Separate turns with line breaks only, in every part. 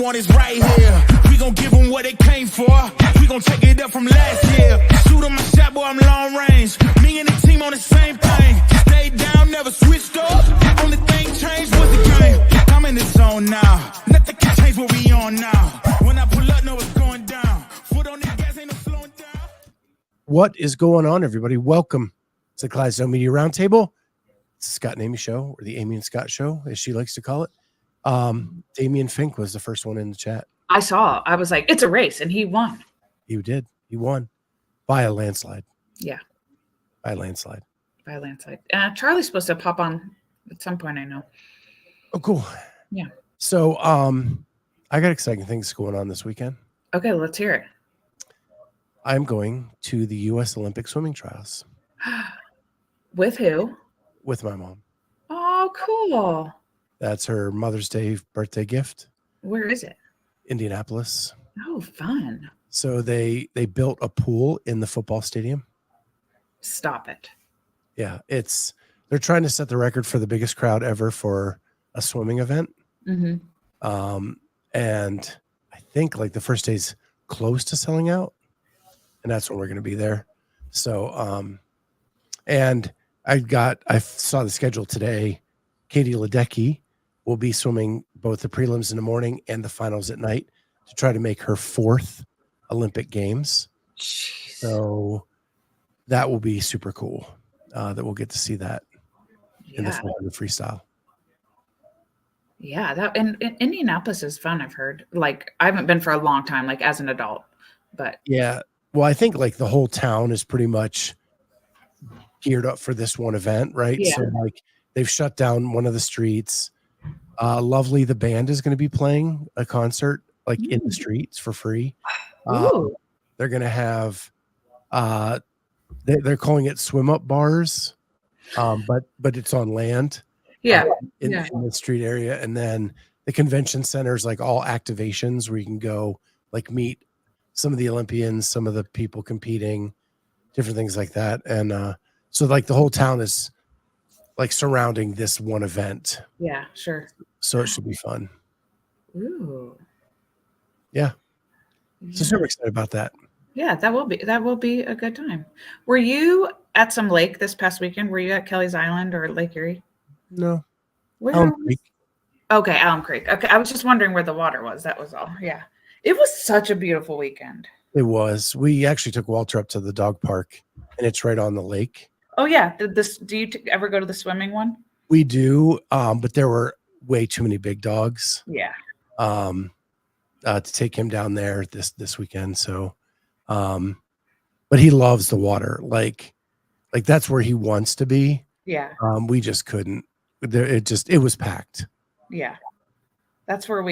want is right here. We gon' give them what they came for. We gon' take it up from last year. Shoot 'em my shot, boy, I'm long range. Me and the team on the same thing. Stayed down, never switched up. Only thing changed was the game. I'm in the zone now. Nothing can change what we on now. When I pull up, know it's going down. Foot on the gas, ain't no slowing down.
What is going on, everybody? Welcome to the Clydesdale Media Roundtable. It's the Scott and Amy Show, or the Amy and Scott Show, as she likes to call it. Damian Fink was the first one in the chat.
I saw. I was like, it's a race, and he won.
He did. He won by a landslide.
Yeah.
By a landslide.
By a landslide. Charlie's supposed to pop on at some point, I know.
Oh, cool.
Yeah.
So I got exciting things going on this weekend.
Okay, let's hear it.
I'm going to the U.S. Olympic swimming trials.
With who?
With my mom.
Oh, cool.
That's her Mother's Day birthday gift.
Where is it?
Indianapolis.
Oh, fun.
So they built a pool in the football stadium.
Stop it.
Yeah, they're trying to set the record for the biggest crowd ever for a swimming event.
Mm-hmm.
And I think like the first day's close to selling out, and that's when we're going to be there. So, and I saw the schedule today. Katie Ledecky will be swimming both the prelims in the morning and the finals at night to try to make her 4th Olympic Games.
Jeez.
So that will be super cool. That we'll get to see that in the 400 freestyle.
Yeah, that and Indianapolis is fun, I've heard. Like, I haven't been for a long time, like as an adult, but
yeah. Well, I think like the whole town is pretty much geared up for this one event, right?
Yeah.
So like they've shut down one of the streets. Lovely, the band is going to be playing a concert like in the streets for free. They're going to have they're calling it swim up bars, but it's on land.
Yeah.
In the street area. And then the convention center is like all activations where you can go like meet some of the Olympians, some of the people competing, different things like that. And so like the whole town is like surrounding this one event.
Yeah, sure.
So it should be fun.
Ooh.
Yeah. So super excited about that.
Yeah, that will be a good time. Were you at some lake this past weekend? Were you at Kelly's Island or Lake Erie?
No.
Where
Elm Creek.
Okay, Elm Creek. Okay, I was just wondering where the water was. That was all. Yeah. It was such a beautiful weekend.
It was. We actually took Walter up to the dog park, and it's right on the lake.
Oh, yeah. Do you ever go to the swimming one?
We do, but there were way too many big dogs.
Yeah.
To take him down there this weekend. So, but he loves the water. Like that's where he wants to be.
Yeah.
We just couldn't. It was packed.
Yeah. That's where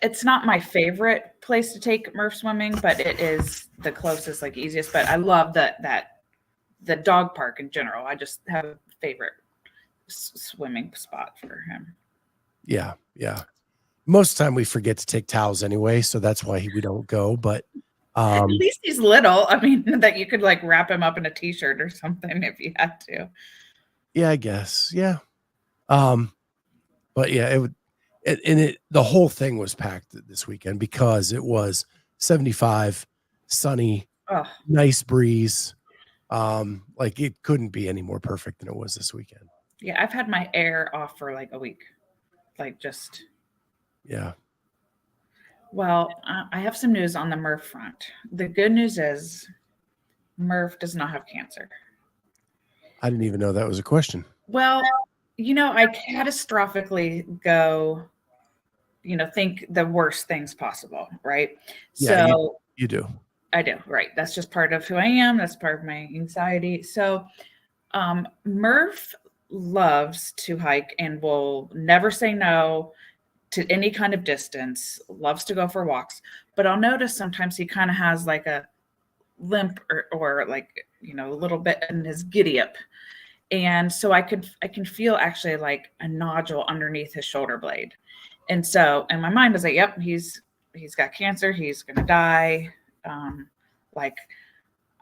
it's not my favorite place to take Murph swimming, but it is the closest, like easiest. But I love that the dog park in general. I just have a favorite swimming spot for him.
Yeah. Yeah. Most of the time we forget to take towels anyway. So that's why we don't go. But
at least he's little. I mean, that you could like wrap him up in a t-shirt or something if you had to.
Yeah, I guess. Yeah. But yeah, the whole thing was packed this weekend because it was 75, sunny, nice breeze. Like it couldn't be any more perfect than it was this weekend.
Yeah, I've had my air off for like a week. Like just.
Yeah.
Well, I have some news on the Murph front. The good news is Murph does not have cancer.
I didn't even know that was a question.
Well, I catastrophically go, think the worst things possible, right?
Yeah,
so
you do.
I do, right. That's just part of who I am. That's part of my anxiety. So Murph loves to hike and will never say no to any kind of distance, loves to go for walks. But I'll notice sometimes he kind of has like a limp or like, a little bit in his giddy up. And so I can feel actually like a nodule underneath his shoulder blade. And so, and my mind was like, yep, he's got cancer. He's going to die. Like,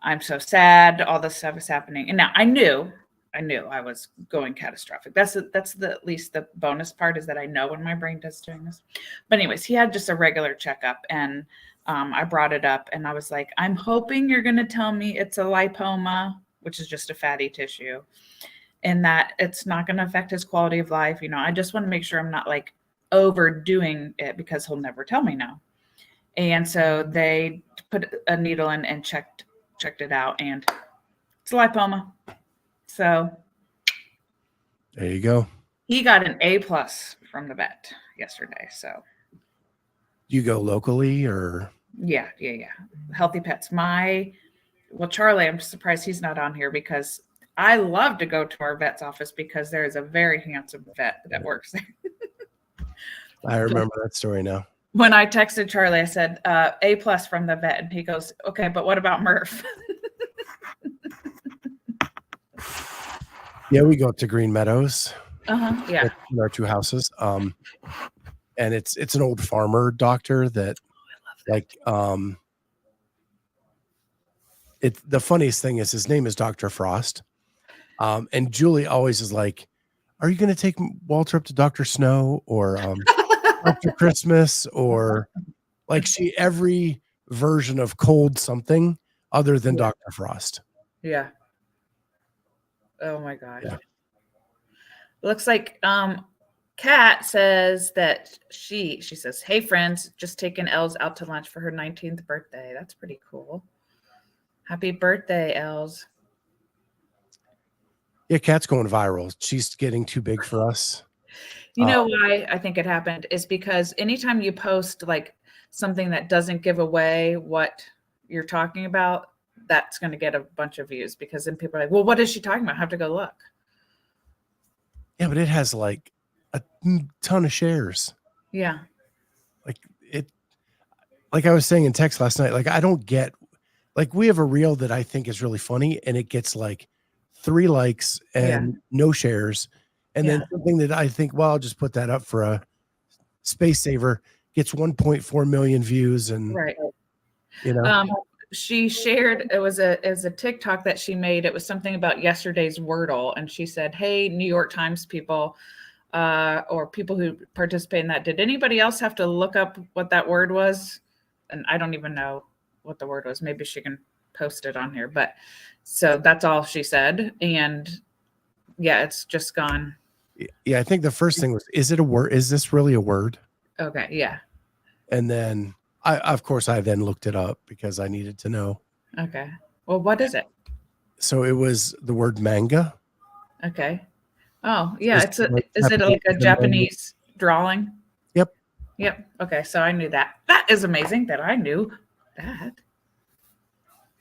I'm so sad. All this stuff is happening. And now I knew I knew I was going catastrophic. That's at least the bonus part, is that I know when my brain does doing this. But anyways, he had just a regular checkup, and I brought it up, and I was like, I'm hoping you're going to tell me it's a lipoma, which is just a fatty tissue, and that it's not going to affect his quality of life. I just want to make sure I'm not like overdoing it, because he'll never tell me no. And so they put a needle in and checked it out, and it's lipoma. So
there you go.
He got an A+ from the vet yesterday. So
you go locally or?
Yeah. Healthy Pets. Charlie, I'm surprised he's not on here, because I love to go to our vet's office, because there is a very handsome vet that works there.
I remember that story now.
When I texted Charlie, I said, A+ from the vet. And he goes, okay, but what about Murph?
Yeah, we go up to Green Meadows.
Yeah.
In our 2 houses. And it's an old farmer doctor that, the funniest thing is his name is Dr. Frost. And Julie always is like, are you going to take Walter up to Dr. Snow or Dr. Christmas, or every version of cold something other than Dr. Frost.
Yeah. Oh my gosh.
Yeah.
Looks like Kat says that she says, hey friends, just taking Els out to lunch for her 19th birthday. That's pretty cool. Happy birthday, Els.
Yeah, Kat's going viral. She's getting too big for us.
You know why I think it happened is because anytime you post like something that doesn't give away what you're talking about, that's going to get a bunch of views, because then people are like, well, what is she talking about? I have to go look.
Yeah, but it has like a ton of shares.
Yeah.
Like I was saying in text last night, I don't get, we have a reel that I think is really funny, and it gets 3 likes and no shares. And then something that I think, well, I'll just put that up for a space saver, gets 1.4 million views. And,
right. She shared, it was a TikTok that she made. It was something about yesterday's Wordle. And she said, hey, New York Times people, or people who participate in that, did anybody else have to look up what that word was? And I don't even know what the word was. Maybe she can post it on here. But so that's all she said. And yeah, it's just gone.
Yeah, I think the first thing was, is it a word? Is this really a word?
Okay, yeah.
And then I then looked it up because I needed to know.
Okay. Well, what is it?
So it was the word manga.
Okay. Oh, yeah. Is it like a Japanese drawing? Yep. Okay. So I knew that. That is amazing that I knew that.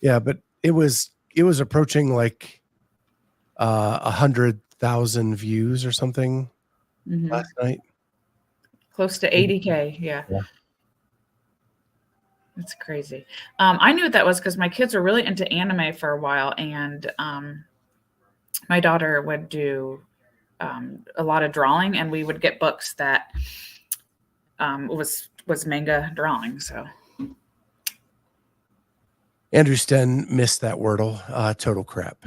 Yeah, but it was approaching 100,000 views or something last night.
Close to 80K. Yeah. That's crazy. I knew what that was because my kids were really into anime for a while, and my daughter would do a lot of drawing, and we would get books that was manga drawing. So
Andrew Sten missed that Wordle. Total crap.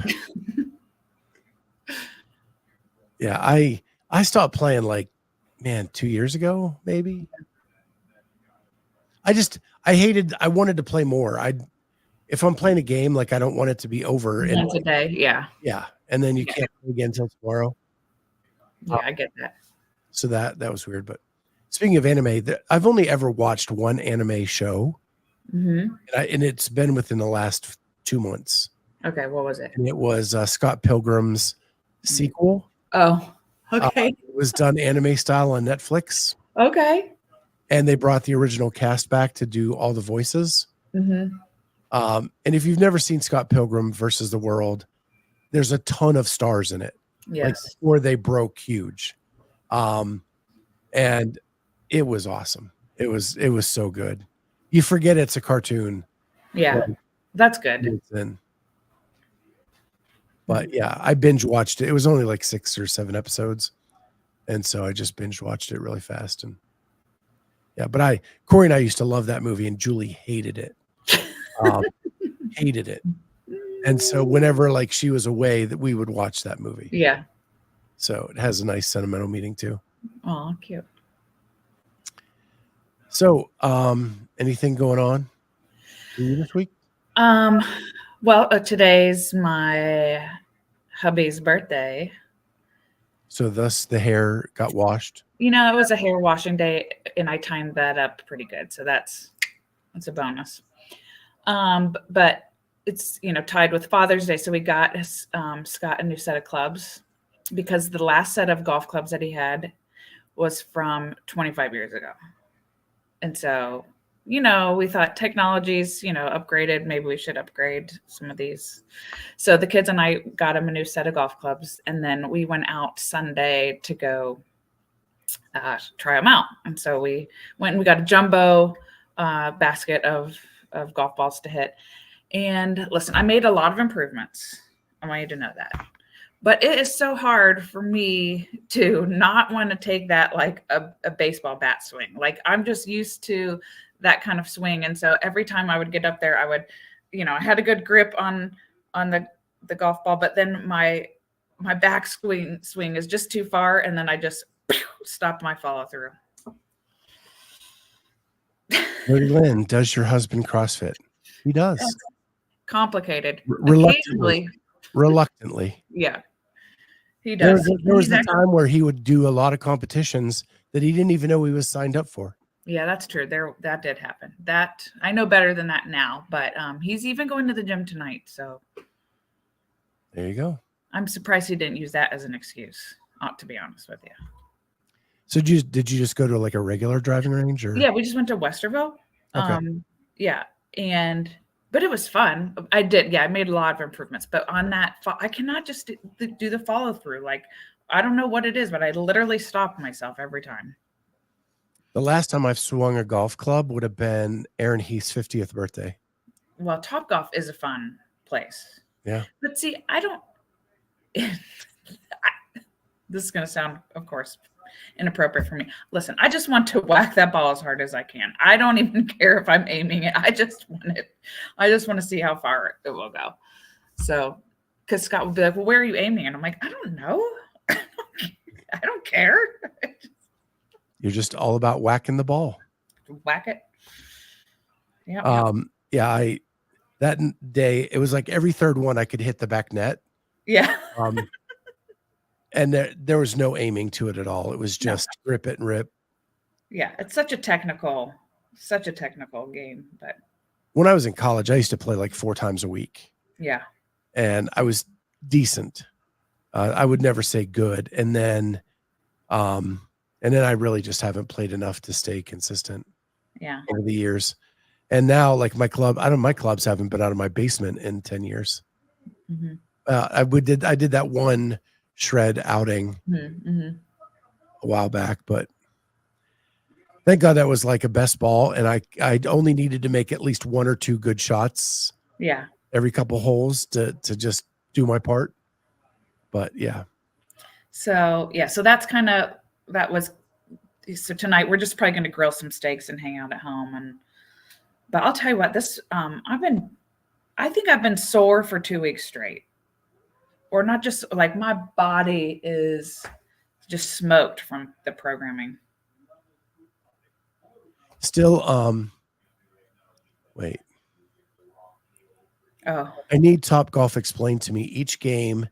Yeah, I stopped playing 2 years ago, maybe. I wanted to play more. If I'm playing a game, I don't want it to be over in
once a day. Yeah.
Yeah. And then you can't play again until tomorrow.
Yeah, I get that.
So that was weird. But speaking of anime, I've only ever watched one anime show. And it's been within the last 2 months.
Okay, what was it?
And it was Scott Pilgrim's sequel.
Oh, okay.
It was done anime style on Netflix.
Okay.
And they brought the original cast back to do all the voices.
Mm-hmm.
And if you've never seen Scott Pilgrim versus the World, there's a ton of stars in it.
Yes.
Before they broke huge. And it was awesome. It was so good. You forget it's a cartoon.
Yeah. That's good.
But yeah, I binge watched it. It was only 6 or 7 episodes. And so I just binge watched it really fast. And yeah, but Corey and I used to love that movie, and Julie hated it. Hated it. And so whenever like she was away, that we would watch that movie.
Yeah.
So it has a nice sentimental meaning too.
Oh, cute.
So, anything going on for you this week?
Well, today's my hubby's birthday.
So thus the hair got washed.
You know, it was a hair washing day, and I timed that up pretty good. So that's a bonus. But it's, you know, tied with Father's Day. So we got Scott a new set of clubs because the last set of golf clubs that he had was from 25 years ago. And so, you know, we thought technology's, you know, upgraded. Maybe we should upgrade some of these. So the kids and I got him a new set of golf clubs. And then we went out Sunday to go try them out. And so we went and we got a jumbo basket of golf balls to hit. And listen, I made a lot of improvements. I want you to know that. But it is so hard for me to not want to take that like a baseball bat swing. Like I'm just used to that kind of swing. And so every time I would get up there, I would, you know, I had a good grip on the golf ball, but then my back swing is just too far. And then I just stopped my follow through.
Lady Lynn, does your husband CrossFit? He does.
That's complicated.
Reluctantly.
Yeah. He does.
There was a time where he would do a lot of competitions that he didn't even know he was signed up for.
Yeah, that's true. That did happen. That I know better than that now, but he's even going to the gym tonight. So
there you go.
I'm surprised he didn't use that as an excuse, to be honest with you.
So did you just go to like a regular driving range or?
Yeah, we just went to Westerville.
Okay.
Yeah. But it was fun. I made a lot of improvements, but on that, I cannot just do the follow through. Like, I don't know what it is, but I literally stop myself every time.
The last time I've swung a golf club would have been Aaron Heath's 50th birthday.
Well, Topgolf is a fun place.
Yeah.
But see, this is going to sound, of course, inappropriate for me. Listen, I just want to whack that ball as hard as I can. I don't even care if I'm aiming it. I just want to see how far it will go. So, because Scott would be like, well, where are you aiming? And I'm like, I don't know. I don't care.
You're just all about whacking the ball.
Whack it. Yeah.
That day, it was like every third one I could hit the back net.
Yeah.
And there was no aiming to it at all. It was just grip it and rip.
Yeah, it's such a technical game. But
when I was in college, I used to play like 4 times a week.
Yeah.
And I was decent. I would never say good. And then I really just haven't played enough to stay consistent.
Yeah.
Over the years. And now like my clubs haven't been out of my basement in 10 years.
Mm-hmm.
I did that one shred outing
mm-hmm.
a while back, but thank God that was like a best ball, and I only needed to make at least 1 or 2 good shots.
Yeah.
Every couple holes to just do my part. But yeah.
So that's so tonight we're just probably going to grill some steaks and hang out at home. But I'll tell you what, I think I've been sore for 2 weeks straight. Or not just like my body is just smoked from the programming.
Still, wait.
Oh.
I need Topgolf explained to me each game.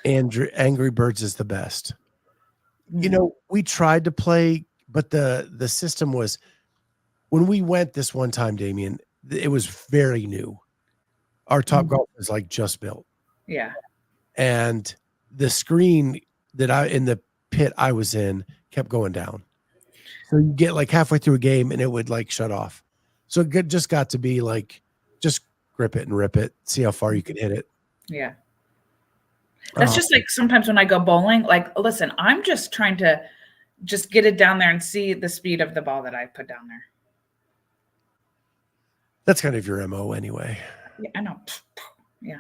Angry Birds is the best. Mm-hmm. You know, we tried to play, but the system was, when we went this one time, Damien, it was very new. Our Topgolf was like just built.
Yeah.
And the screen that in the pit I was in kept going down. So you get like halfway through a game and it would like shut off. So it just got to be like, just grip it and rip it, see how far you can hit it.
Yeah. That's just like sometimes when I go bowling, like, listen, I'm just trying to just get it down there and see the speed of the ball that I put down there.
That's kind of your MO anyway.
Yeah, I know. Yeah.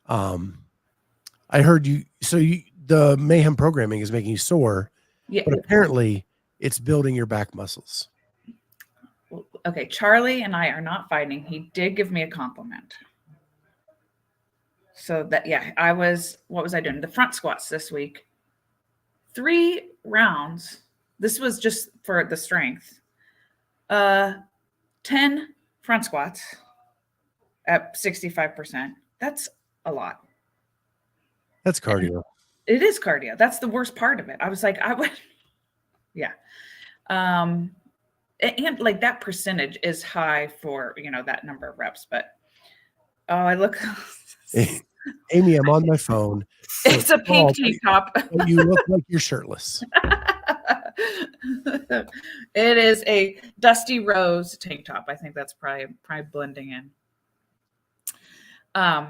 I heard the Mayhem Programming is making you sore,
yeah,
but apparently it's building your back muscles.
Okay, Charlie and I are not fighting. He did give me a compliment. So that, yeah, what was I doing? The front squats this week. 3 rounds. This was just for the strength. 10 front squats at 65%. That's a lot.
That's cardio.
It is cardio. That's the worst part of it. I was like, yeah. And like that percentage is high for, that number of reps, but I look.
Amy, I'm on my phone.
It's a pink tank top.
You look like you're shirtless.
It is a dusty rose tank top. I think that's probably blending in. I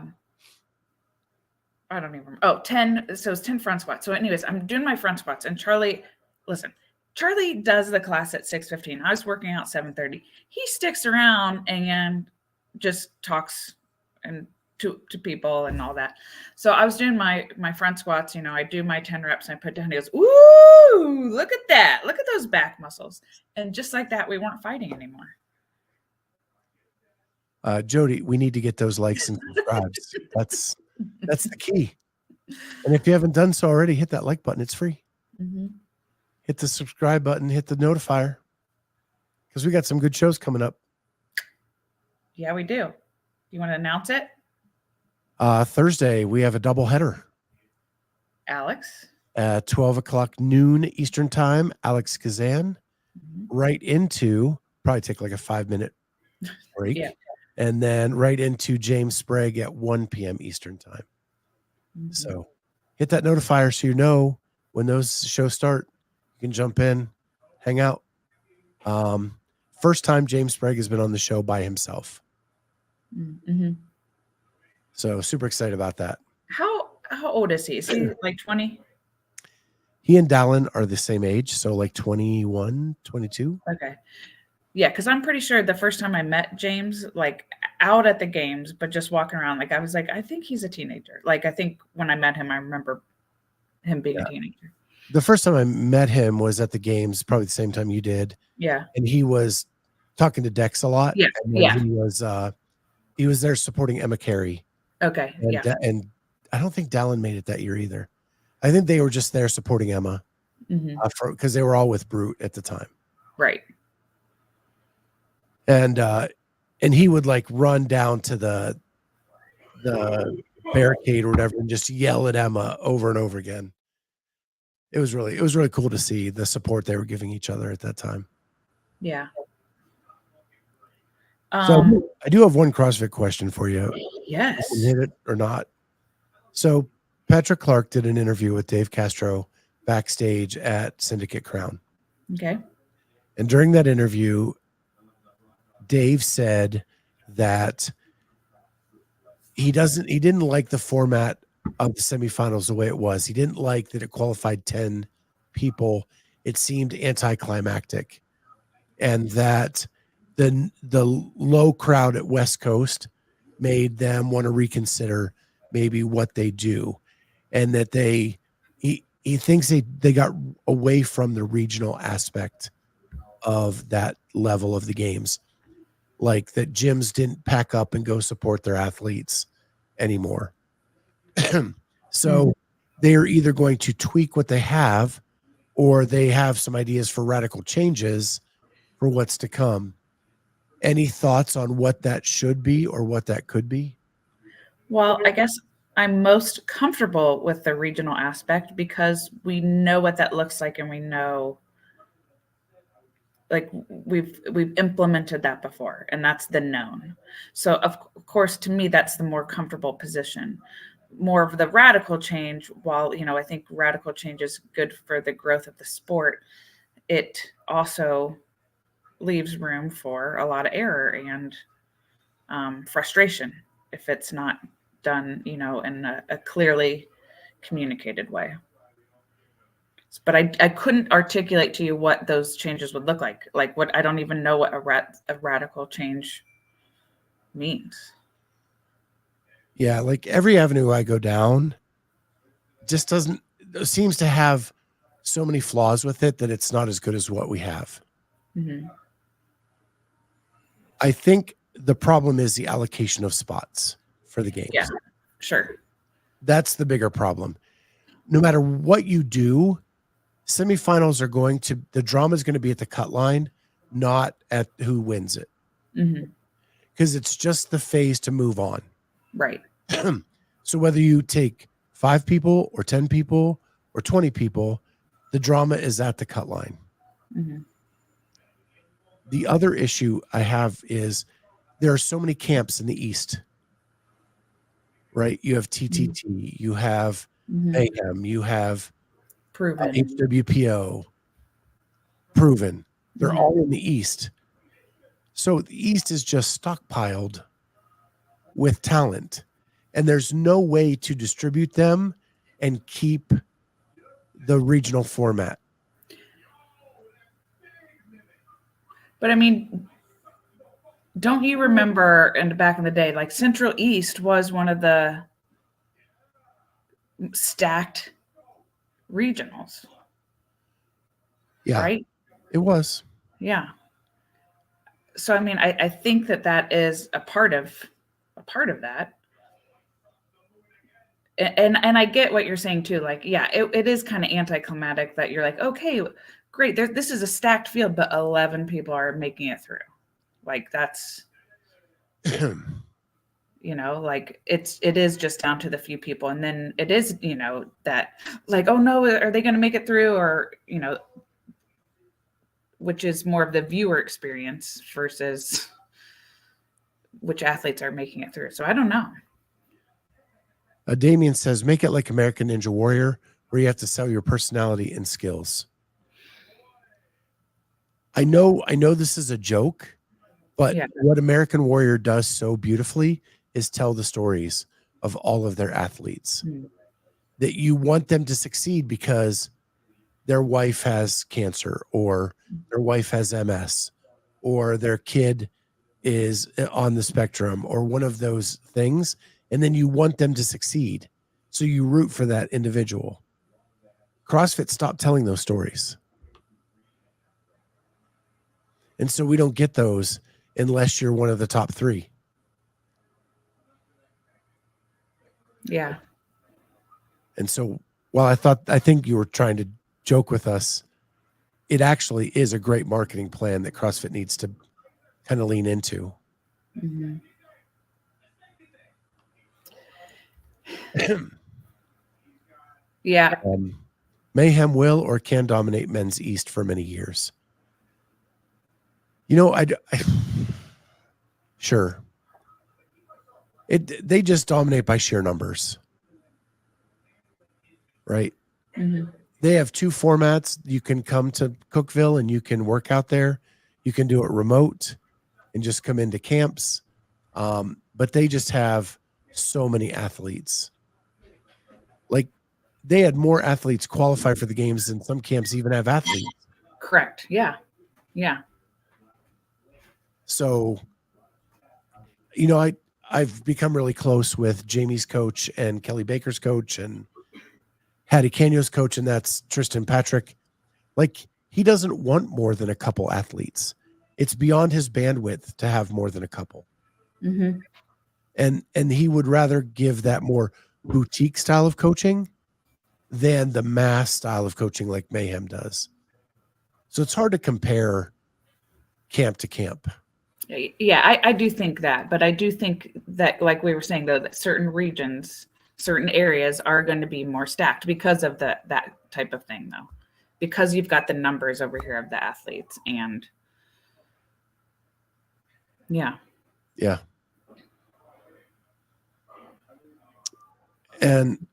don't even remember. Oh, 10. So it's 10 front squats. So anyways, I'm doing my front squats, and Charlie does the class at 6:15. I was working out 7:30. He sticks around and just talks and to people and all that. So I was doing my front squats. I do my 10 reps and I put down. He goes, "Ooh, look at that! Look at those back muscles!" And just like that, we weren't fighting anymore.
Jody, we need to get those likes and subscribes. That's the key. And if you haven't done so already, hit that like button. It's free.
Mm-hmm.
Hit the subscribe button, hit the notifier, because we got some good shows coming up.
Yeah, we do. You want to announce it?
Thursday, we have a double header.
Alex?
At 12 o'clock noon Eastern time, Alex Gazan, right into, probably take like a 5-minute break.
Yeah.
And then right into James Sprague at 1 p.m. Eastern time.
Mm-hmm.
So hit that notifier so you know when those shows start. You can jump in, hang out. First time James Sprague has been on the show by himself.
Mm-hmm.
So super excited about that.
How old is he? Is he like 20?
He and Dallin are the same age, so like 21, 22.
Okay. Yeah, because I'm pretty sure the first time I met James, like out at the games, but just walking around, like I was like, I think he's a teenager. Like I think when I met him, I remember him being a teenager.
The first time I met him was at the games, probably the same time you did.
Yeah.
And he was talking to Dex a lot.
Yeah.
And he was there supporting Emma Carey.
Okay.
And, and I don't think Dallin made it that year either. I think they were just there supporting Emma because they were all with Brute at the time.
Right.
And he would like run down to the barricade or whatever and just yell at Emma over and over again. It was really cool to see the support they were giving each other at that time.
Yeah.
So I do have one CrossFit question for you.
Yes.
Hit it or not. So Patrick Clark did an interview with Dave Castro backstage at Syndicate Crown.
Okay.
And during that interview, Dave said that he didn't like the format of the semifinals the way it was. He didn't like that it qualified 10 people. It seemed anticlimactic. And that the low crowd at West Coast made them want to reconsider maybe what they do. And that he thinks they got away from the regional aspect of that level of the games. Like that gyms didn't pack up and go support their athletes anymore. So they're either going to tweak what they have or they have some ideas for radical changes for what's to come. Any thoughts on what that should be or what that could be?
Well, I guess I'm most comfortable with the regional aspect because we know what that looks like and we know like we've implemented that before and that's the known. So of course, to me, that's the more comfortable position. More of the radical change, while, I think radical change is good for the growth of the sport, it also leaves room for a lot of error and frustration if it's not done, in a clearly communicated way. But I couldn't articulate to you what those changes would look like. Like what, I don't even know what a radical change means.
Yeah, like every avenue I go down just seems to have so many flaws with it that it's not as good as what we have.
Mm-hmm.
I think the problem is the allocation of spots for the games.
Yeah. Sure.
That's the bigger problem. No matter what you do, semifinals are the drama is going to be at the cut line, not at who wins it. Because it's just the phase to move on.
Right.
So whether you take 5 people or 10 people or 20 people, the drama is at the cut line. The other issue I have is there are so many camps in the East, right? You have TTT, you have Mayhem, you have
Proven.
HWPO, Proven. They're all in the East. So the East is just stockpiled with talent, and there's no way to distribute them and keep the regional format.
But I mean, don't you remember back in the day, like Central East was one of the stacked regionals?
Yeah,
right?
It was.
Yeah. So I mean, I think that is a part of that. And I get what you're saying too. Like, yeah, it is kind of anticlimactic that you're like, okay, great. This is a stacked field, but 11 people are making it through. Like that's, like it is just down to the few people. And then it is, that like, oh no, are they going to make it through? Or, which is more of the viewer experience versus which athletes are making it through. So I don't know.
Damien says, make it like American Ninja Warrior, where you have to sell your personality and skills. I know this is a joke, but what American Warrior does so beautifully is tell the stories of all of their athletes. That you want them to succeed because their wife has cancer, or their wife has MS, or their kid is on the spectrum, or one of those things. And then you want them to succeed. So you root for that individual. CrossFit stopped telling those stories. And so we don't get those unless you're one of the top 3.
Yeah.
And so while I think you were trying to joke with us, it actually is a great marketing plan that CrossFit needs to kind of lean into.
Yeah.
Mayhem will or can dominate men's East for many years. Sure. They just dominate by sheer numbers. Right? They have 2 formats. You can come to Cookeville and you can work out there. You can do it remote and just come into camps. But they just have so many athletes. Like, they had more athletes qualify for the games than some camps even have athletes.
Correct. Yeah. Yeah.
So, I've become really close with Jamie's coach and Kelly Baker's coach and Hattie Canio's coach, and that's Tristan Patrick. Like, he doesn't want more than a couple athletes. It's beyond his bandwidth to have more than a couple. And he would rather give that more boutique style of coaching than the mass style of coaching like Mayhem does. So it's hard to compare camp to camp.
Yeah, I do think that, but I do think that, like we were saying, though, that certain regions, certain areas are going to be more stacked because of that type of thing, though, because you've got the numbers over here of the athletes. And yeah.
And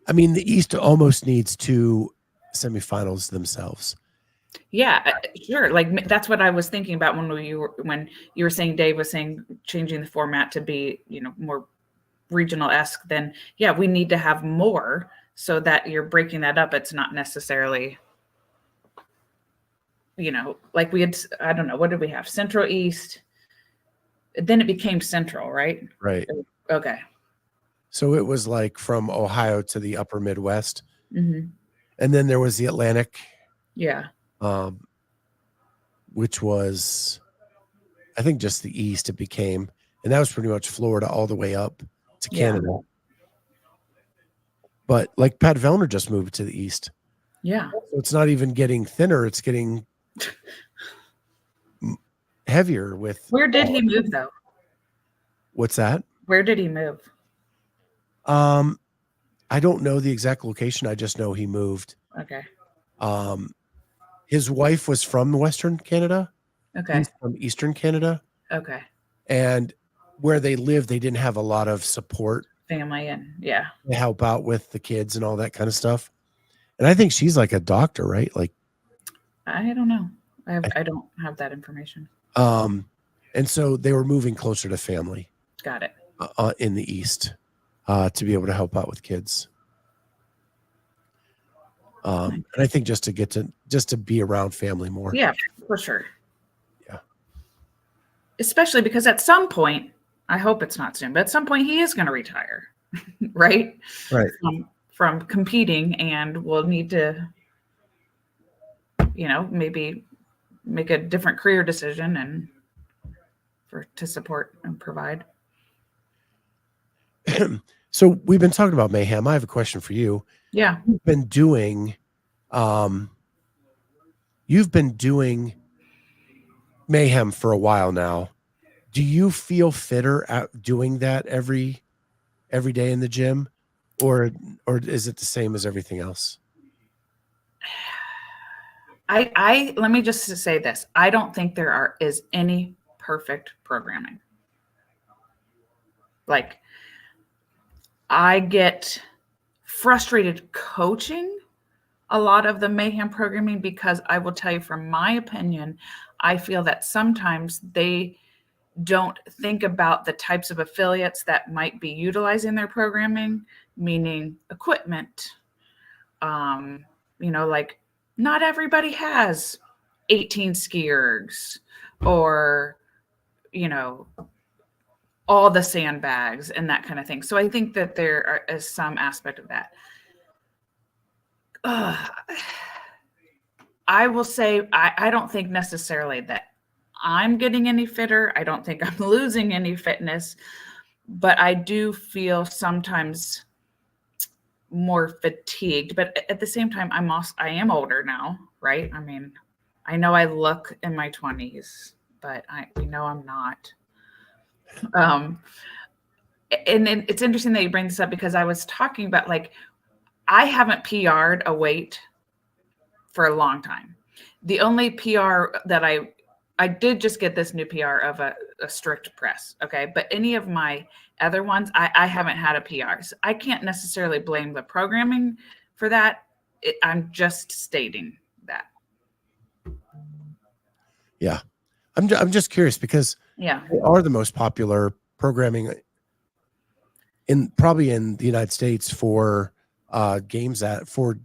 I mean, the East almost needs 2 semifinals themselves.
Yeah, sure. Like, that's what I was thinking about when you were saying, Dave was saying, changing the format to be, more regional-esque. Then yeah, we need to have more so that you're breaking that up. It's not necessarily, like we had, I don't know, what did we have? Central East. Then it became Central, right?
Right.
Okay.
So it was like from Ohio to the upper Midwest. And then there was the Atlantic.
Yeah.
Which was, I think, just the East it became. And that was pretty much Florida all the way up. to
Yeah.
Canada. But like Pat Vellner just moved to the East.
Yeah.
So it's not even getting thinner. It's getting heavier with.
Where did he move though?
What's that?
Where did he move?
I don't know the exact location. I just know he moved.
Okay.
His wife was from Western Canada.
Okay.
He's from Eastern Canada.
Okay.
And where they live, they didn't have a lot of support
Family and yeah.
to help out with the kids and all that kind of stuff. And I think she's like a doctor, right? Like,
I don't know. I don't have that information.
and so they were moving closer to family
Got it.
in the East to be able to help out with kids. And I think just to be around family more.
Yeah, for sure.
Yeah.
Especially because at some point, I hope it's not soon, but at some point he is going to retire, right?
Right.
From competing, and will need to, maybe make a different career decision and to support and provide.
So we've been talking about Mayhem. I have a question for you.
Yeah.
You've been doing Mayhem for a while now. Do you feel fitter at doing that every day in the gym, or is it the same as everything else?
I let me just say this. I don't think there is any perfect programming. Like, I get frustrated coaching a lot of the Mayhem programming because I will tell you, from my opinion, I feel that sometimes they don't think about the types of affiliates that might be utilizing their programming, meaning equipment. Like, not everybody has 18 ski ergs or, all the sandbags and that kind of thing. So I think that there is some aspect of that. I will say, I don't think necessarily that I'm getting any fitter. I don't think I'm losing any fitness, but I do feel sometimes more fatigued. But at the same time, I am older now, right? I mean, I know I look in my 20s, but we know I'm not. And it's interesting that you bring this up, because I was talking about, like, I haven't PR'd a weight for a long time. The only PR that I did just get this new PR of a strict press. Okay. But any of my other ones, I haven't had a PR. So I can't necessarily blame the programming for that. I'm just stating that.
Yeah. I'm just curious, because
yeah,
they are the most popular programming probably in the United States for games for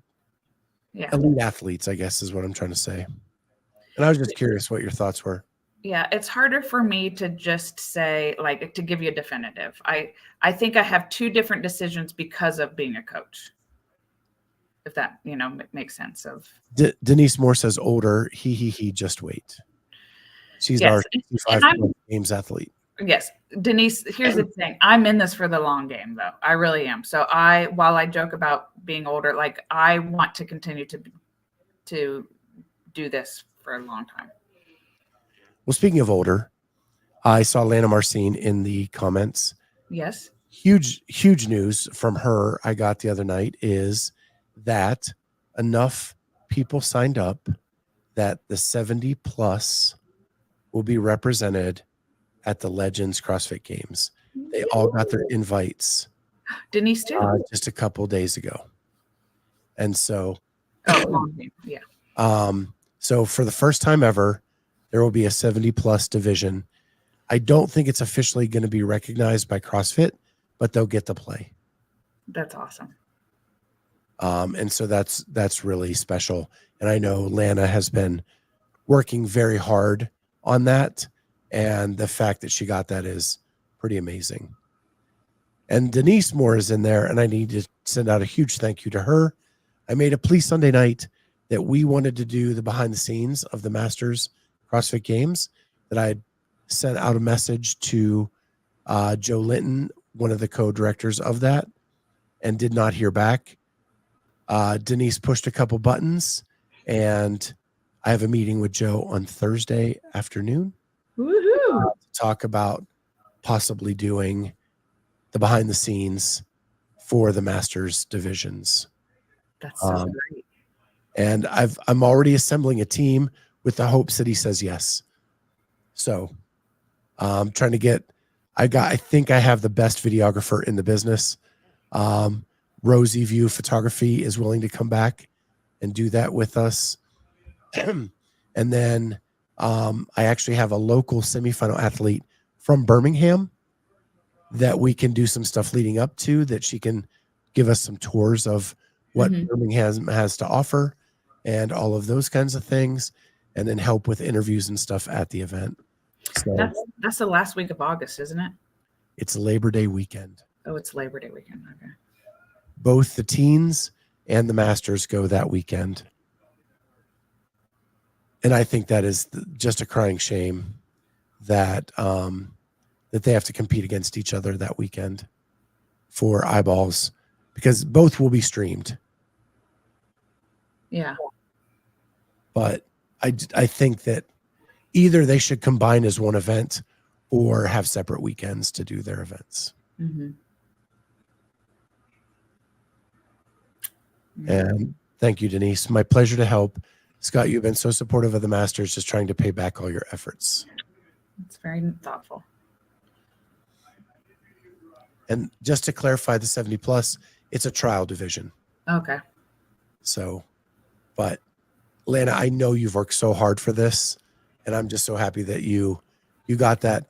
elite athletes, I guess is what I'm trying to say. And I was just curious what your thoughts were.
Yeah, it's harder for me to just say, like, to give you a definitive. I think I have two different decisions because of being a coach. If that, makes sense of.
Denise Moore says older. He just wait. She's our 65 games athlete.
Yes. Denise, here's the thing. I'm in this for the long game, though. I really am. So while I joke about being older, like, I want to continue to do this for a long time.
Well, speaking of older, I saw Lana Marcine in the comments.
Yes.
Huge news from her I got the other night is that enough people signed up that the 70 plus will be represented at the Legends CrossFit Games. They all got their invites.
Denise too.
Just a couple days ago. And so,
yeah.
So for the first time ever, there will be a 70 plus division. I don't think it's officially going to be recognized by CrossFit, but they'll get to play.
That's awesome.
And so that's really special. And I know Lana has been working very hard on that. And the fact that she got that is pretty amazing. And Denise Moore is in there, and I need to send out a huge thank you to her. I made a plea Sunday night that we wanted to do the behind the scenes of the Masters CrossFit Games, that I had sent out a message to Joe Linton one of the co-directors of that and did not hear back. Denise pushed a couple buttons, and I have a meeting with Joe on Thursday afternoon
Woohoo!
to talk about possibly doing the behind the scenes for the Masters divisions.
That's so great.
And I'm already assembling a team with the hopes that he says yes. So I'm trying to get, I think I have the best videographer in the business. Rosie View Photography is willing to come back and do that with us. And then I actually have a local semifinal athlete from Birmingham that we can do some stuff leading up to, that she can give us some tours of what Birmingham has to offer and all of those kinds of things, and then help with interviews and stuff at the event. So
That's the last week of August, isn't it?
it's Labor Day weekend.
Oh, it's Labor Day weekend. Okay.
Both the teens and the Masters go that weekend. And I think that is just a crying shame that that they have to compete against each other that weekend for eyeballs, because both will be streamed.
Yeah.
But I think that either they should combine as one event or have separate weekends to do their events. And thank you, Denise. My pleasure to help. Scott, you've been so supportive of the Masters, just trying to pay back all your efforts.
It's very thoughtful.
And just to clarify, the 70 plus, it's a trial division.
Okay.
So, but Lana, I know you've worked so hard for this, and I'm just so happy that you got that.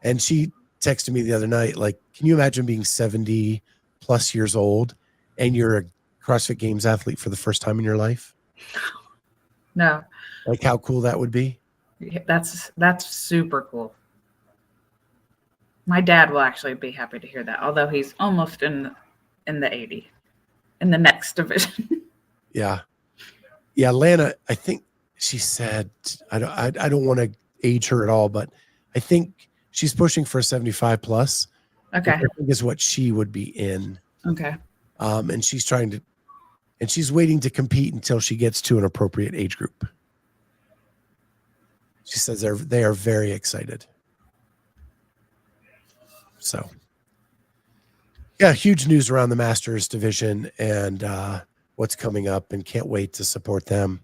And she texted me the other night, like, can you imagine being 70 plus years old and you're a CrossFit Games athlete for the first time in your life?
No.
Like how cool that would be?
That's super cool. My dad will actually be happy to hear that, although he's almost in the 80, in the next division.
Yeah. Yeah, Lana, I think she said, I don't want to age her at all, but I think she's pushing for a 75 plus.
Okay.
I think is what she would be in.
Okay.
And she's waiting to compete until she gets to an appropriate age group. She says they are very excited. So, yeah, huge news around the Masters division and what's coming up, and can't wait to support them.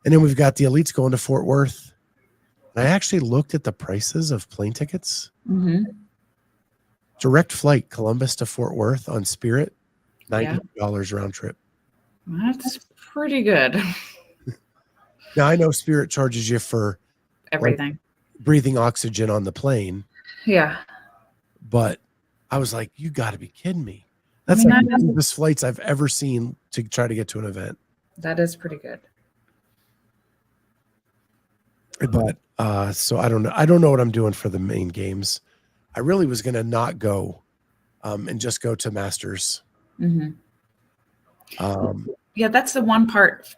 And then we've got the elites going to Fort Worth. And I actually looked at the prices of plane tickets. Direct flight Columbus to Fort Worth on Spirit, $90 round trip.
That's pretty good.
Now I know Spirit charges you for
Everything.
Breathing oxygen on the plane.
Yeah.
But I was like, you got to be kidding me. That's like the cheapest flights I've ever seen to try to get to an event.
That is pretty good.
But so I don't know what I'm doing for the main games. I really was going to not go and just go to Masters.
Yeah, that's the one part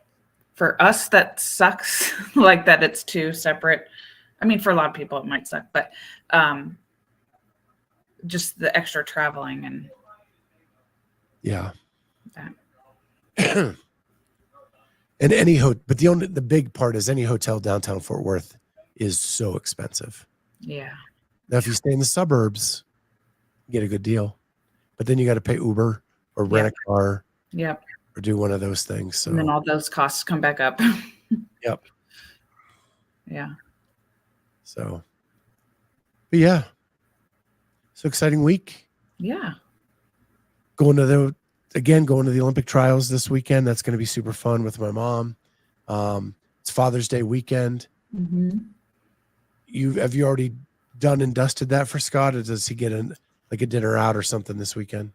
for us that sucks, like that it's two separate. I mean, for a lot of people it might suck, but just the extra traveling and
that. And but the big part is any hotel downtown Fort Worth is so expensive.
Yeah.
Now, if you stay in the suburbs, you get a good deal, but then you got to pay Uber or rent a car.
Yep.
Or do one of those things. So
and then all those costs come back up.
Yep.
Yeah.
So, but yeah. So exciting week.
Yeah.
Going to the Olympic trials this weekend. That's going to be super fun with my mom. It's Father's Day weekend. Have you already done and dusted that for Scott, or does he get a dinner out or something this weekend?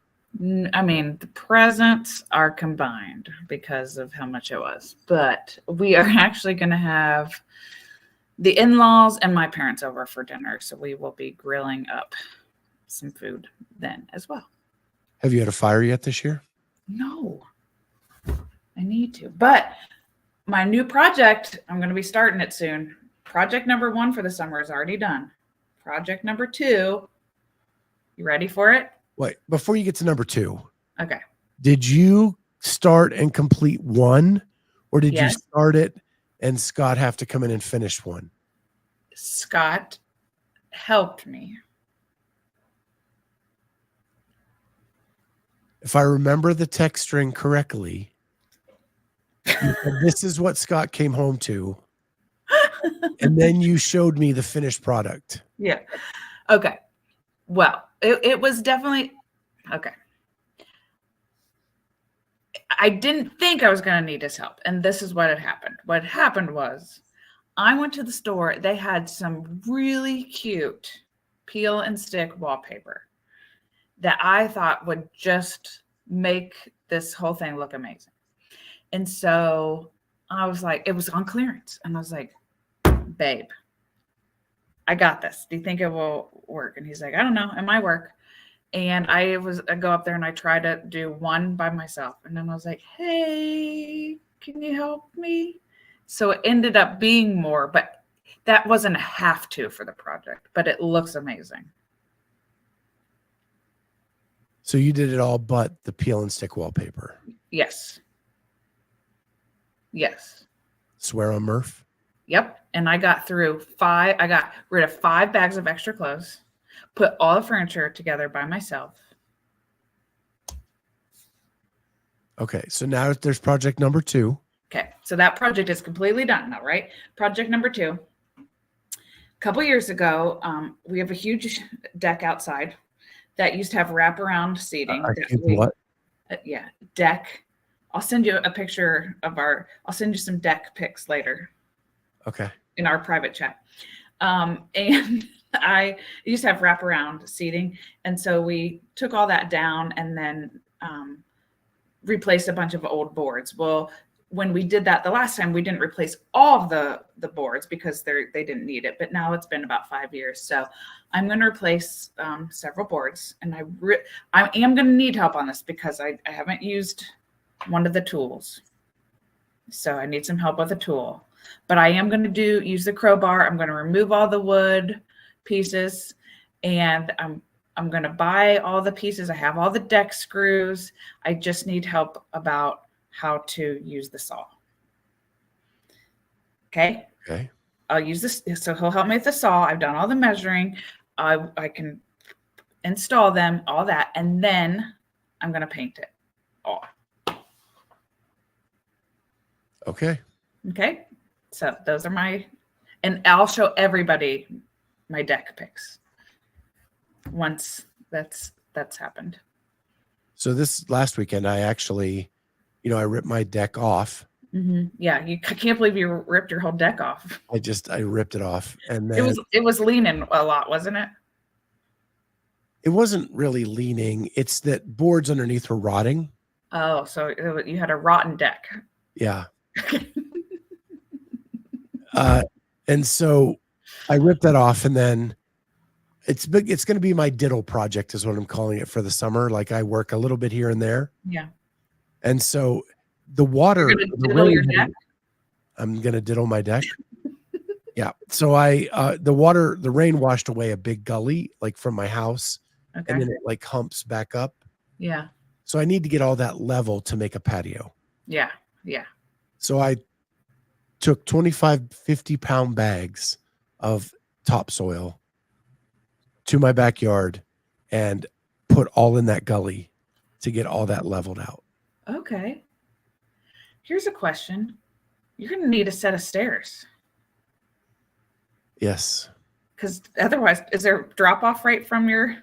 I mean, the presents are combined because of how much it was, but we are actually going to have the in-laws and my parents over for dinner. So we will be grilling up some food then as well.
Have you had a fire yet this year?
No, I need to, but my new project, I'm going to be starting it soon. Project number 1 for the summer is already done. Project number 2 You ready for it?
Wait, before you get to number 2,
Okay.
did you start and complete one, or did you
Yes.
start it and Scott have to come in and finish one?
Scott helped me.
If I remember the text string correctly, you said, this is what Scott came home to. And then you showed me the finished product.
Yeah. Okay. Well, it was definitely okay. I didn't think I was going to need his help. And this is what had happened. What happened was I went to the store. They had some really cute peel and stick wallpaper that I thought would just make this whole thing look amazing. And so I was like, it was on clearance. And I was like, babe, I got this. Do you think it will work? And he's like, I don't know. It might work. And I go up there and I try to do one by myself. And then I was like, hey, can you help me? So it ended up being more, but that wasn't a have to for the project, but it looks amazing.
So you did it all but the peel and stick wallpaper.
Yes. Yes.
Swear on Murph?
Yep. And I got rid of 5 bags of extra clothes, put all the furniture together by myself.
Okay. So now there's project number 2.
Okay. So that project is completely done now, right? Project number 2. A couple years ago, we have a huge deck outside that used to have wraparound seating.
What?
Yeah. Deck. I'll send you a picture of I'll send you some deck pics later.
Okay.
In our private chat. And I used to have wraparound seating. And so we took all that down and then replaced a bunch of old boards. Well, when we did that the last time, we didn't replace all of the boards because they didn't need it. But now it's been about 5 years. So I'm going to replace several boards. And I am going to need help on this because I haven't used one of the tools. So I need some help with a tool. But I am going to use the crowbar. I'm going to remove all the wood pieces, and I'm going to buy all the pieces. I have all the deck screws. I just need help about how to use the saw. Okay.
Okay.
I'll use this. So he'll help me with the saw. I've done all the measuring. I can install them, all that, and then I'm going to paint it all.
Okay.
Okay. So those are and I'll show everybody my deck pics once that's happened.
So this last weekend, I actually, I ripped my deck off.
Mm-hmm. Yeah. I can't believe you ripped your whole deck off.
I ripped it off. And then
it was leaning a lot, wasn't it?
It wasn't really leaning. It's that boards underneath were rotting.
Oh, so you had a rotten deck.
Yeah. And so I ripped that off, and then it's going to be my diddle project is what I'm calling it for the summer. Like I work a little bit here and there.
Yeah.
And so the water,
You're gonna diddle your deck?
I'm going to diddle my deck. Yeah. So the rain washed away a big gully, like from my house.
Okay.
And then it like humps back up.
Yeah.
So I need to get all that level to make a patio.
Yeah. Yeah.
So I took 25, 50-pound bags of topsoil to my backyard and put all in that gully to get all that leveled out.
Okay. Here's a question. You're going to need a set of stairs.
Yes.
Because otherwise, is there a drop-off right from your...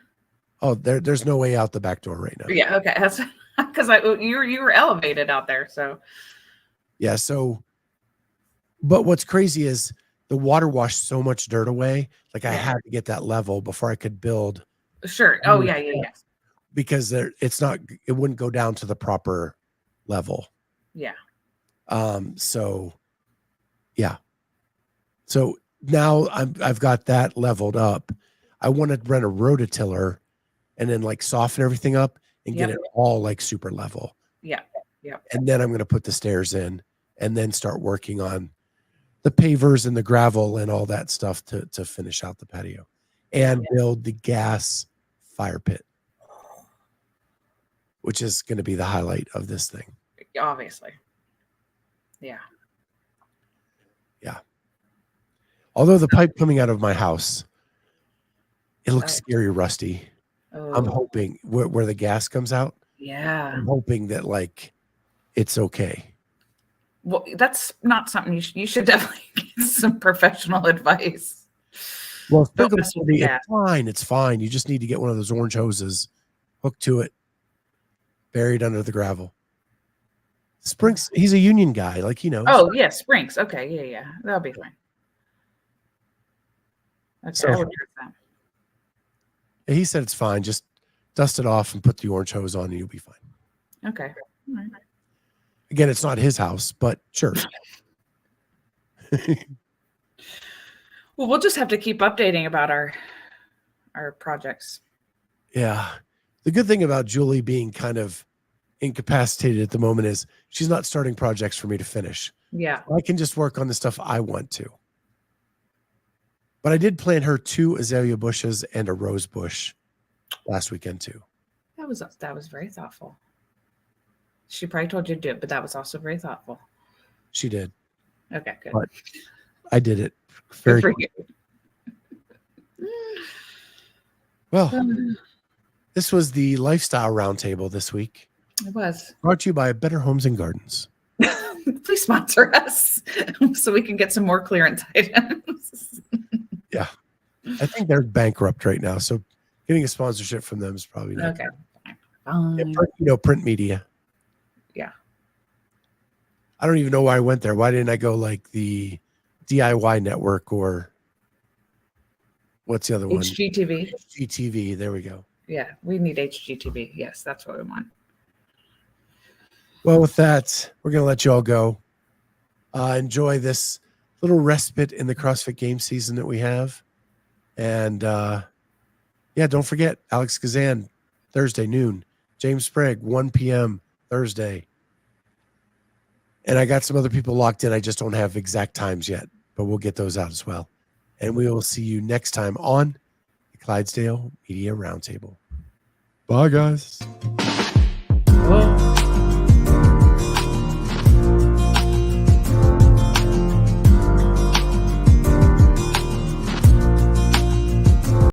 Oh, there's no way out the back door right now.
Yeah, okay. That's because you were elevated out there, so...
Yeah, so... But what's crazy is the water washed so much dirt away. Like I had to get that level before I could build.
Sure. Oh, yeah.
Because it wouldn't go down to the proper level.
Yeah.
So, yeah. So now I've got that leveled up. I want to rent a rototiller and then like soften everything up and get it all like super level.
Yeah. Yeah.
And then I'm going to put the stairs in and then start working on the pavers and the gravel and all that stuff to finish out the patio and build the gas fire pit, which is going to be the highlight of this thing.
Obviously. Yeah.
Yeah. Although the pipe coming out of my house, it looks scary rusty. I'm hoping where the gas comes out.
Yeah.
I'm hoping that like it's okay.
Well, that's not something you should definitely get some professional advice.
Well,
it's
fine. It's fine. You just need to get one of those orange hoses, hooked to it, buried under the gravel. Springs, he's a union guy, like he knows.
Oh yeah, Springs. Okay, yeah, that'll be fine. Okay,
So,
I would trust that.
He said it's fine. Just dust it off and put the orange hose on, and you'll be fine.
Okay. All right.
Again, it's not his house, but sure.
Well, we'll just have to keep updating about our projects.
Yeah. The good thing about Julie being kind of incapacitated at the moment is she's not starting projects for me to finish.
Yeah.
I can just work on the stuff I want to. But I did plant her 2 azalea bushes and a rose bush last weekend too.
That was very thoughtful. She probably told you to do it, but that was also very thoughtful.
She did.
Okay, good.
But I did it very
good for you.
Well. This was the Lifestyle Roundtable this week.
It was.
Brought to you by Better Homes and Gardens.
Please sponsor us so we can get some more clearance items.
Yeah. I think they're bankrupt right now, so getting a sponsorship from them is probably not.
Okay. Fine.
Yeah, print media.
Yeah.
I don't even know why I went there. Why didn't I go like the DIY network or what's the other one?
HGTV.
HGTV. There we go.
Yeah, we need HGTV. Yes, that's what we want.
Well, with that, we're going to let you all go. Enjoy this little respite in the CrossFit game season that we have. And yeah, don't forget Alex Gazan, Thursday noon. James Sprague, 1 p.m. Thursday. And I got some other people locked in. I just don't have exact times yet, but we'll get those out as well. And we will see you next time on the Clydesdale Media Roundtable. Bye, guys.